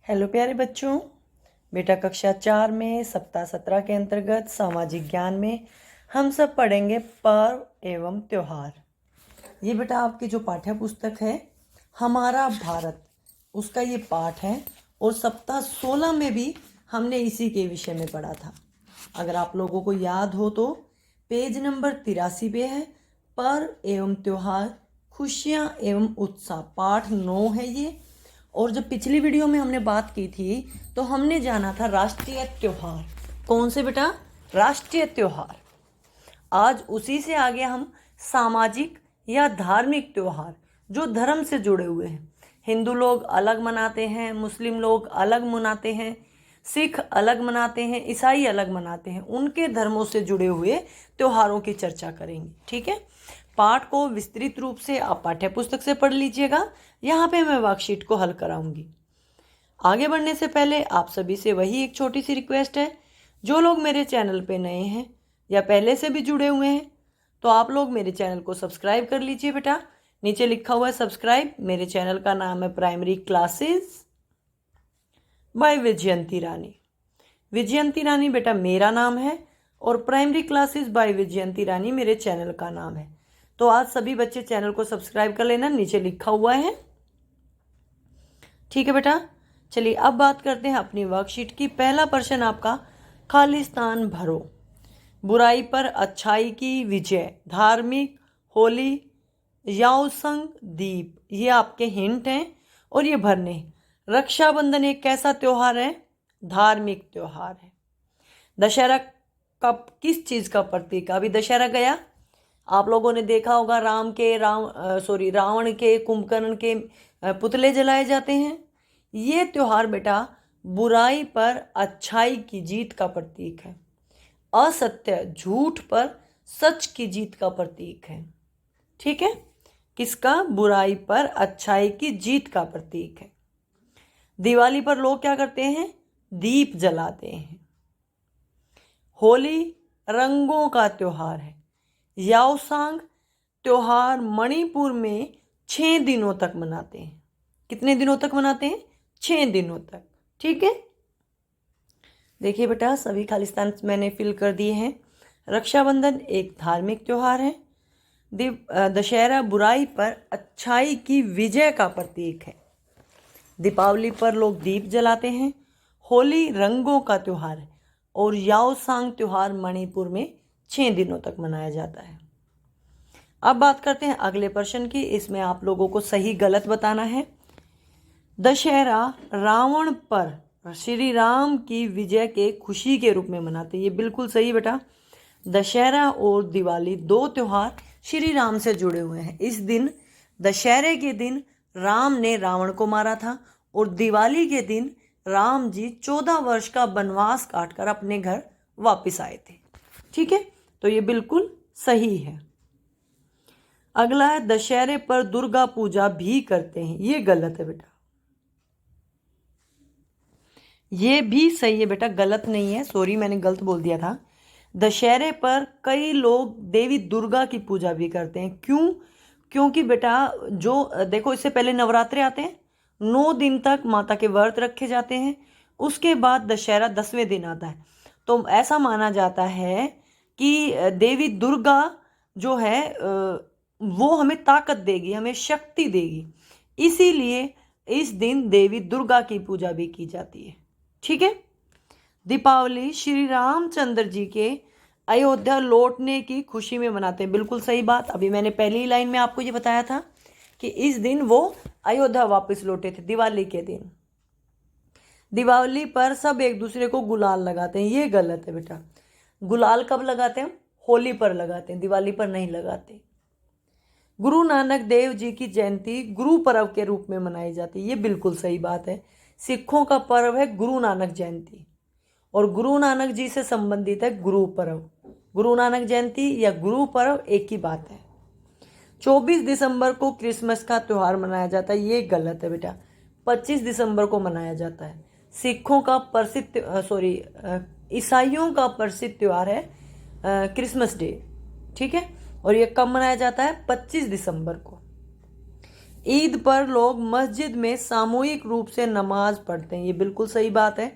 Hello प्यारे बच्चों, बेटा कक्षा 4 में सप्ताह 17 के अंतर्गत सामाजिक ज्ञान में हम सब पढ़ेंगे पर्व एवं त्योहार। ये बेटा आपकी जो पाठ्य पुस्तक है हमारा भारत, उसका ये पाठ है और सप्ताह 16 में भी हमने इसी के विषय में पढ़ा था। अगर आप लोगों को याद हो तो पेज नंबर 83 पे है पर्व एवं त्योहार, खुशियाँ एवं उत्साह, पाठ 9 है ये। और जब पिछली वीडियो में हमने बात की थी तो हमने जाना था राष्ट्रीय त्योहार। कौन से बेटा? राष्ट्रीय त्योहार। आज उसी से आगे हम सामाजिक या धार्मिक त्योहार जो धर्म से जुड़े हुए हैं। हिंदू लोग अलग मनाते हैं, मुस्लिम लोग अलग मनाते हैं, सिख अलग मनाते हैं, ईसाई अलग मनाते हैं, उनके धर्मों से जुड़े हुए त्योहारों की चर्चा करेंगे। ठीक है, पाठ को विस्तृत रूप से आप पाठ्य पुस्तक से पढ़ लीजिएगा। यहाँ पे मैं वर्कशीट को हल कराऊंगी। आगे बढ़ने से पहले आप सभी से वही एक छोटी सी रिक्वेस्ट है, जो लोग मेरे चैनल पे नए हैं या पहले से भी जुड़े हुए हैं तो आप लोग मेरे चैनल को सब्सक्राइब कर लीजिए बेटा। नीचे लिखा हुआ है सब्सक्राइब। मेरे चैनल का नाम है प्राइमरी क्लासेस बाय विजयंती रानी। विजयंती रानी बेटा मेरा नाम है और प्राइमरी क्लासेस बाय विजयंती रानी मेरे चैनल का नाम है। तो आज सभी बच्चे चैनल को सब्सक्राइब कर लेना, नीचे लिखा हुआ है। ठीक है बेटा, चलिए अब बात करते हैं अपनी वर्कशीट की। पहला प्रश्न आपका, खाली स्थान भरो। बुराई पर अच्छाई की विजय, धार्मिक, होली, याओसंग, दीप, ये आपके हिंट हैं और ये भरने। रक्षाबंधन एक कैसा त्योहार है? धार्मिक त्योहार है। दशहरा कब किस चीज का प्रतीक? अभी दशहरा गया, आप लोगों ने देखा होगा रावण के, कुंभकर्ण के पुतले जलाए जाते हैं। ये त्योहार बेटा बुराई पर अच्छाई की जीत का प्रतीक है। असत्य, झूठ पर सच की जीत का प्रतीक है। ठीक है, किसका? बुराई पर अच्छाई की जीत का प्रतीक है। दिवाली पर लोग क्या करते हैं? दीप जलाते हैं। होली रंगों का त्योहार है। याओसांग त्योहार मणिपुर में 6 दिनों तक मनाते हैं। कितने दिनों तक मनाते हैं? 6 दिनों तक। ठीक है, देखिए बेटा सभी खालिस्तान मैंने फिल कर दिए हैं। रक्षाबंधन एक धार्मिक त्योहार है। दशहरा बुराई पर अच्छाई की विजय का प्रतीक है। दीपावली पर लोग दीप जलाते हैं। होली रंगों का त्योहार है और याओसांग त्योहार मणिपुर में 6 दिनों तक मनाया जाता है। अब बात करते हैं अगले प्रश्न की। इसमें आप लोगों को सही गलत बताना है। दशहरा रावण पर श्री राम की विजय के खुशी के रूप में मनाते हैं। ये बिल्कुल सही बेटा। दशहरा और दिवाली दो त्योहार श्री राम से जुड़े हुए हैं। इस दिन, दशहरे के दिन राम ने रावण को मारा था और दिवाली के दिन राम जी 14 वर्ष का वनवास काटकर अपने घर वापस आए थे। ठीक है, तो ये बिल्कुल सही है। अगला है दशहरे पर दुर्गा पूजा भी करते हैं। ये गलत है बेटा। ये भी सही है बेटा, गलत नहीं है। सॉरी, मैंने गलत बोल दिया था। दशहरे पर कई लोग देवी दुर्गा की पूजा भी करते हैं। क्यों? क्योंकि बेटा जो देखो, इससे पहले नवरात्रे आते हैं, 9 दिन तक माता के व्रत रखे जाते हैं। उसके बाद दशहरा 10वें दिन आता है। तो ऐसा माना जाता है कि देवी दुर्गा जो है वो हमें ताकत देगी, हमें शक्ति देगी। इसीलिए इस दिन देवी दुर्गा की पूजा भी की जाती है। ठीक है, दीपावली श्री रामचंद्र जी के अयोध्या लौटने की खुशी में मनाते हैं। बिल्कुल सही बात। अभी मैंने पहली लाइन में आपको ये बताया था कि इस दिन वो अयोध्या वापस लौटे थे, दिवाली के दिन। दिवाली पर सब एक दूसरे को गुलाल लगाते हैं। ये गलत है बेटा। गुलाल कब लगाते हैं? होली पर लगाते हैं, दिवाली पर नहीं लगाते। गुरु नानक देव जी की जयंती गुरु पर्व के रूप में मनाई जाती है। ये बिल्कुल सही बात है। सिखों का पर्व है गुरु नानक जयंती और गुरु नानक जी से संबंधित है गुरु पर्व। गुरु नानक जयंती या गुरु पर्व एक ही बात है। 24 दिसंबर को क्रिसमस का त्यौहार मनाया जाता है। ये गलत है बेटा। 25 दिसंबर को मनाया जाता है। सिखों का प्रसिद्ध ईसाइयों का प्रसिद्ध त्यौहार है क्रिसमस डे। ठीक है, और ये कब मनाया जाता है? 25 दिसंबर को। ईद पर लोग मस्जिद में सामूहिक रूप से नमाज पढ़ते हैं। ये बिल्कुल सही बात है।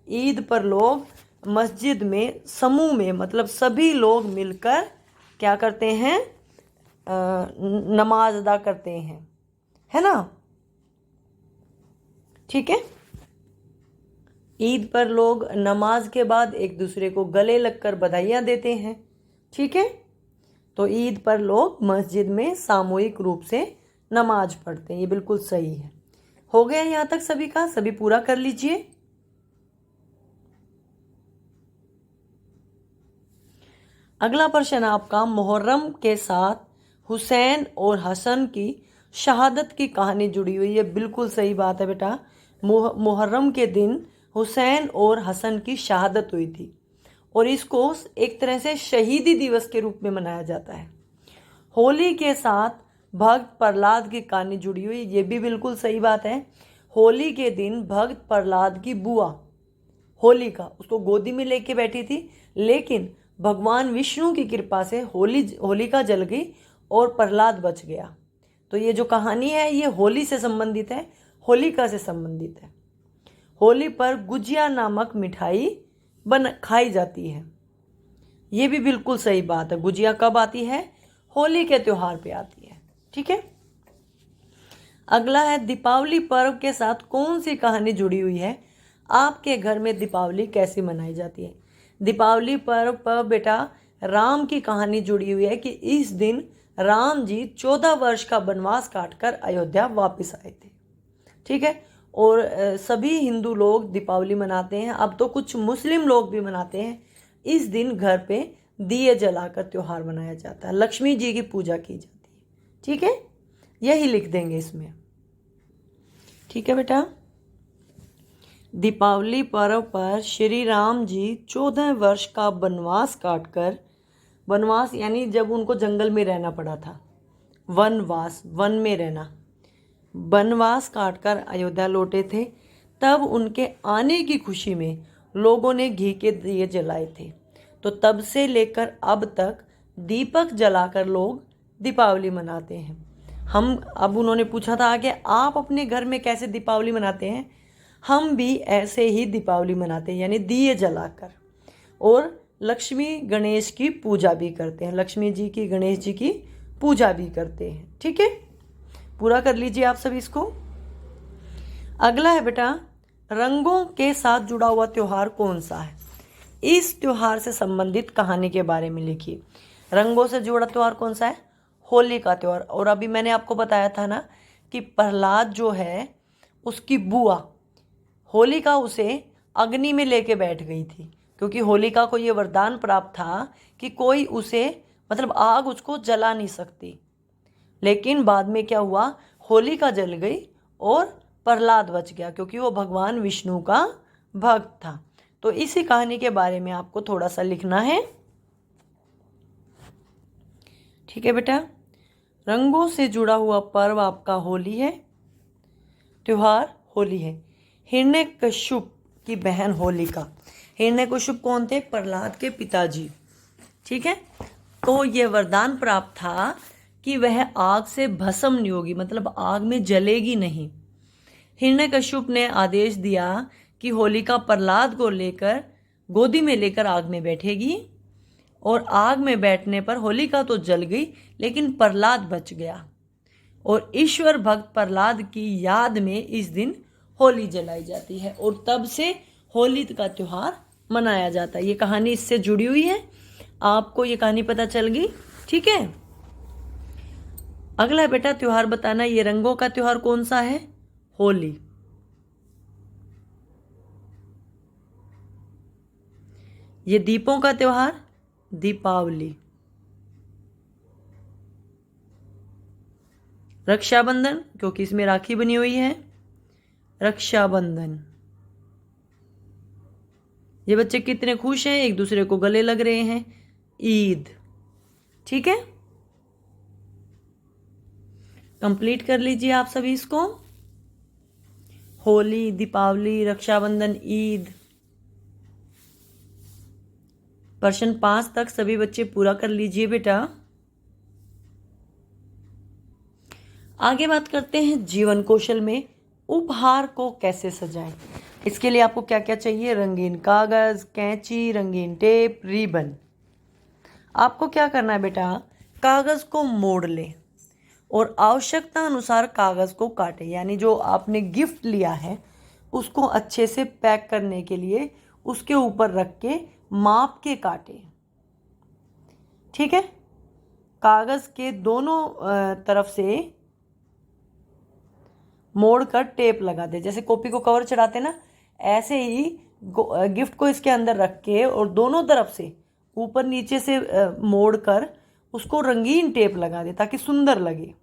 ईद पर लोग मस्जिद में समूह में मतलब सभी लोग मिलकर क्या करते हैं, नमाज अदा करते हैं, है ना। ठीक है। ईद पर लोग नमाज के बाद एक दूसरे को गले लगकर बधाइयाँ देते हैं। ठीक है। तो ईद पर लोग मस्जिद में सामूहिक रूप से नमाज पढ़ते हैं। ये बिल्कुल सही है। हो गया यहाँ तक सभी का? सभी पूरा कर लीजिए। अगला प्रश्न आपका, मुहर्रम के साथ हुसैन और हसन की शहादत की कहानी जुड़ी हुई है। बिल्कुल सही बात है बेटा। मुहर्रम के दिन हुसैन और हसन की शहादत हुई थी और इसको एक तरह से शहीदी दिवस के रूप में मनाया जाता है। होली के साथ भक्त प्रहलाद की कहानी जुड़ी हुई, ये भी बिल्कुल सही बात है। होली के दिन भक्त प्रहलाद की बुआ होलिका उसको गोदी में लेके बैठी थी, लेकिन भगवान विष्णु की कृपा से होलिका जल गई और प्रहलाद बच गया। तो ये जो कहानी है ये होली से संबंधित है, होलिका से संबंधित है। होली पर गुजिया नामक मिठाई खाई जाती है। ये भी बिल्कुल सही बात है। गुजिया कब आती है? होली के त्योहार पे आती है। ठीक है। अगला है, दीपावली पर्व के साथ कौन सी कहानी जुड़ी हुई है? आपके घर में दीपावली कैसी मनाई जाती है? दीपावली पर्व पर बेटा राम की कहानी जुड़ी हुई है कि इस दिन राम जी 14 वर्ष का वनवास काटकर अयोध्या वापस आए थे। ठीक है। और सभी हिंदू लोग दीपावली मनाते हैं। अब तो कुछ मुस्लिम लोग भी मनाते हैं। इस दिन घर पे दिए जलाकर त्योहार मनाया जाता है, लक्ष्मी जी की पूजा की जाती है। ठीक है। यही लिख देंगे इसमें। ठीक है बेटा। दीपावली पर्व पर श्री राम जी 14 वर्ष का वनवास काटकर, वनवास यानी जब उनको जंगल में रहना पड़ा था, वनवास वन में रहना, वनवास काटकर अयोध्या लौटे थे। तब उनके आने की खुशी में लोगों ने घी के दिए जलाए थे। तो तब से लेकर अब तक दीपक जलाकर लोग दीपावली मनाते हैं। अब उन्होंने पूछा था कि आप अपने घर में कैसे दीपावली मनाते हैं? हम भी ऐसे ही दीपावली मनाते हैं, यानी दिए जलाकर, और लक्ष्मी गणेश की पूजा भी करते हैं। लक्ष्मी जी की, गणेश जी की पूजा भी करते हैं। ठीक है। पूरा कर लीजिए आप सभी इसको। अगला है बेटा, रंगों के साथ जुड़ा हुआ त्योहार कौन सा है? इस त्योहार से संबंधित कहानी के बारे में लिखिए। रंगों से जुड़ा त्योहार कौन सा है? होली का त्योहार। और अभी मैंने आपको बताया था ना कि प्रहलाद जो है उसकी बुआ होलिका उसे अग्नि में लेके बैठ गई थी, क्योंकि होलिका को ये वरदान प्राप्त था कि कोई उसे मतलब आग उसको जला नहीं सकती। लेकिन बाद में क्या हुआ, होलिका जल गई और प्रहलाद बच गया, क्योंकि वो भगवान विष्णु का भक्त था। तो इसी कहानी के बारे में आपको थोड़ा सा लिखना है। ठीक है बेटा। रंगों से जुड़ा हुआ पर्व आपका होली है, त्योहार होली है। हिरण्यकश्यप की बहन होलिका। हिरण्यकश्यप कौन थे? प्रहलाद के पिताजी। ठीक है। तो ये वरदान प्राप्त था कि वह आग से भस्म नहीं होगी, मतलब आग में जलेगी नहीं। हिरण्यकश्यप ने आदेश दिया कि होलिका प्रहलाद को लेकर गोदी में लेकर आग में बैठेगी, और आग में बैठने पर होलिका तो जल गई लेकिन प्रहलाद बच गया। और ईश्वर भक्त प्रहलाद की याद में इस दिन होली जलाई जाती है, और तब से होली का त्योहार मनाया जाता है। ये कहानी इससे जुड़ी हुई है। आपको ये कहानी पता चल गई। ठीक है। अगला बेटा त्योहार बताना। ये रंगों का त्योहार कौन सा है? होली। ये दीपों का त्योहार? दीपावली। रक्षाबंधन, क्योंकि इसमें राखी बनी हुई है, रक्षाबंधन। ये बच्चे कितने खुश हैं, एक दूसरे को गले लग रहे हैं। ईद। ठीक है। कंप्लीट कर लीजिए आप सभी इसको। होली, दीपावली, रक्षाबंधन, ईद। प्रश्न 5 तक सभी बच्चे पूरा कर लीजिए बेटा। आगे बात करते हैं जीवन कौशल में उपहार को कैसे सजाएं। इसके लिए आपको क्या क्या चाहिए? रंगीन कागज, कैंची, रंगीन टेप, रिबन। आपको क्या करना है बेटा, कागज को मोड़ ले और आवश्यकता अनुसार कागज को काटे, यानी जो आपने गिफ्ट लिया है उसको अच्छे से पैक करने के लिए उसके ऊपर रख के माप के काटे। ठीक है, कागज के दोनों तरफ से मोड़ कर टेप लगा दे। जैसे कॉपी को कवर चढ़ाते ना, ऐसे ही गिफ्ट को इसके अंदर रख के और दोनों तरफ से ऊपर नीचे से मोड़ कर उसको रंगीन टेप लगा दे ताकि सुंदर लगे।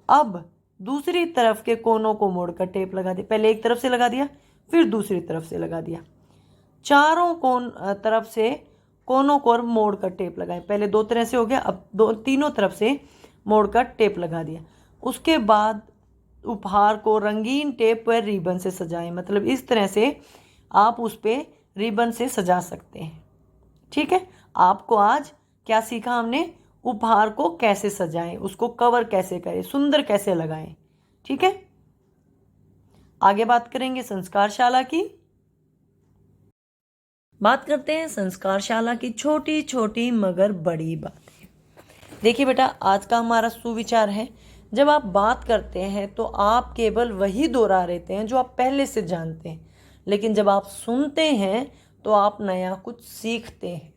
अब दूसरी तरफ के कोनों को मोड़कर टेप लगा दे। पहले एक तरफ से लगा दिया, फिर दूसरी तरफ से लगा दिया। चारों तरफ से कोनों को मोड़कर टेप लगाए। पहले दो तरह से हो गया, अब तीनों तरफ से मोड़कर टेप लगा दिया। उसके बाद उपहार को रंगीन टेप पर रिबन से सजाएं। मतलब इस तरह से आप उस पर रिबन से सजा सकते हैं। ठीक है, आपको आज क्या सीखा हमने? उपहार को कैसे सजाएं, उसको कवर कैसे करें, सुंदर कैसे लगाएं। ठीक है, आगे बात करेंगे संस्कारशाला की। बात करते हैं संस्कारशाला की छोटी छोटी मगर बड़ी बातें। देखिए बेटा, आज का हमारा सुविचार है, जब आप बात करते हैं तो आप केवल वही दोहरा लेते हैं जो आप पहले से जानते हैं, लेकिन जब आप सुनते हैं तो आप नया कुछ सीखते हैं।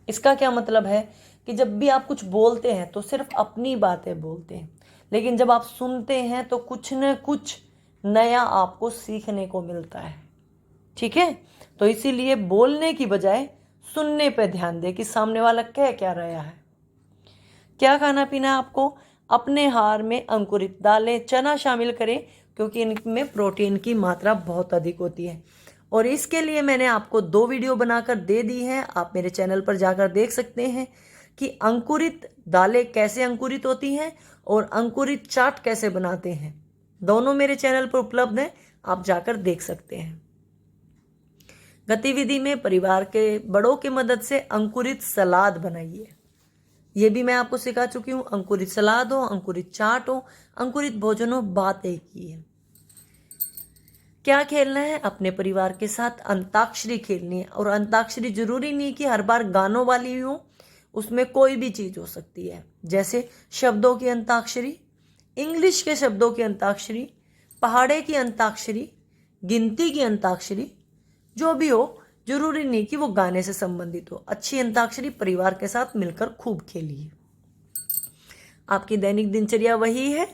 इसका क्या मतलब है कि जब भी आप कुछ बोलते हैं तो सिर्फ अपनी बातें बोलते हैं, लेकिन जब आप सुनते हैं तो कुछ न कुछ नया आपको सीखने को मिलता है। ठीक है, तो इसीलिए बोलने की बजाय सुनने पर ध्यान दें कि सामने वाला कह क्या रहा है। क्या खाना पीना है आपको? अपने आहार में अंकुरित दालें, चना शामिल करें क्योंकि इनमें प्रोटीन की मात्रा बहुत अधिक होती है। और इसके लिए मैंने आपको 2 वीडियो बनाकर दे दी हैं, आप मेरे चैनल पर जाकर देख सकते हैं कि अंकुरित दालें कैसे अंकुरित होती हैं और अंकुरित चाट कैसे बनाते हैं। दोनों मेरे चैनल पर उपलब्ध हैं, आप जाकर देख सकते हैं। गतिविधि में परिवार के बड़ों की मदद से अंकुरित सलाद बनाइए। ये भी मैं आपको सिखा चुकी हूँ। अंकुरित सलाद हो, अंकुरित चाट हो, अंकुरित भोजन हो, बात एक ही है। क्या खेलना है? अपने परिवार के साथ अंताक्षरी खेलनी है। और अंताक्षरी जरूरी नहीं कि हर बार गानों वाली हो, उसमें कोई भी चीज हो सकती है। जैसे शब्दों की अंताक्षरी, इंग्लिश के शब्दों की अंताक्षरी, पहाड़े की अंताक्षरी, गिनती की अंताक्षरी, जो भी हो, जरूरी नहीं कि वो गाने से संबंधित हो। अच्छी अंताक्षरी परिवार के साथ मिलकर खूब खेलिए। आपकी दैनिक दिनचर्या वही है,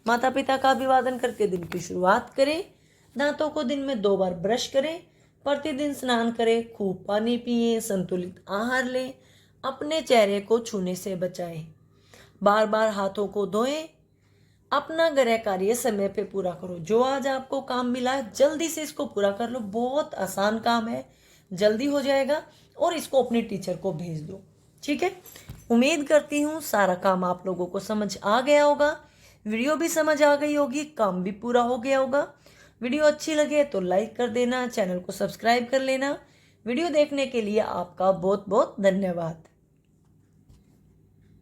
माता पिता का अभिवादन करके दिन की शुरुआत करें, दांतों को दिन में 2 बार ब्रश करें, प्रतिदिन स्नान करें, खूब पानी पिए, संतुलित आहार लें, अपने चेहरे को छूने से बचाएं, बार बार हाथों को धोएं, अपना गृह कार्य समय पे पूरा करो। जो आज आपको काम मिला है जल्दी से इसको पूरा कर लो, बहुत आसान काम है, जल्दी हो जाएगा। और इसको अपने टीचर को भेज दो। ठीक है, उम्मीद करती हूँ सारा काम आप लोगों को समझ आ गया होगा, वीडियो भी समझ आ गई होगी, काम भी पूरा हो गया होगा। वीडियो अच्छी लगे तो लाइक कर देना, चैनल को सब्सक्राइब कर लेना। वीडियो देखने के लिए आपका बहुत बहुत धन्यवाद।